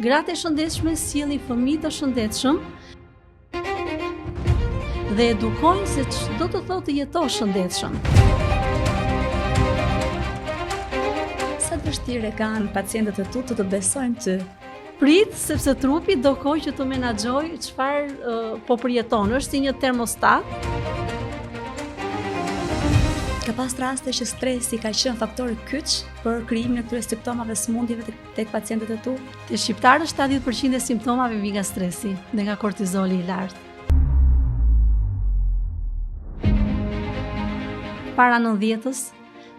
gratë e shëndetshme sjellin fëmijë të shëndetshëm dhe edukojnë se ç'do të thotë të jetosh shëndetshëm. Sa të vështirë kanë pacientët e tu të besojnë ty? Prit, sepse trupi do kohë që të menaxhoj çfarë po përjeton, është si një termostat. Ka pas raste që stresi ka qenë faktor kyç për krijimin e këtyre simptomave sëmundjeve tek pacientët e tu? Te shqiptarët 70% e simptomave vijnë nga stresi dhe nga kortizoli i lartë. Para 90-s,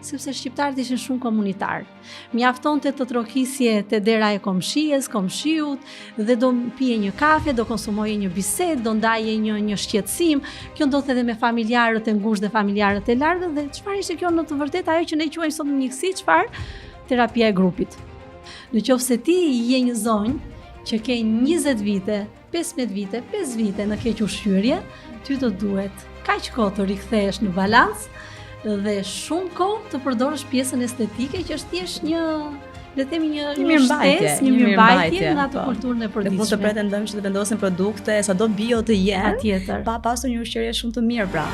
sepse shqiptarët ishin shumë komunitar. Mjaftonte të trokisje te dera e komshiut dhe do pije një kafe, do konsumoje një bisedë, do ndaje një shqetësim. Kjo ndodhte edhe me familjarët e ngushtë dhe familjarët e largët dhe çfarë ishte kjo në të vërtetë ajo që ne quajmë sot në mjekësi, çfarë? Terapia e grupit. Nëse ti je një zonjë që ke 20 vite, 15 vite, 5 vite në keq ushqyerje, ty do duhet kaq kohë të rikthehesh në balancë dhe shumë kohë të përdorësh pjesën estetike që është thjesht një mirëmbajtje në atë kulturën e përditshme. Ne mund të pretendojmë që të vendosim produkte sado bio të jenë, patjetër, pa pasur një ushqyerje shumë të mirë pra.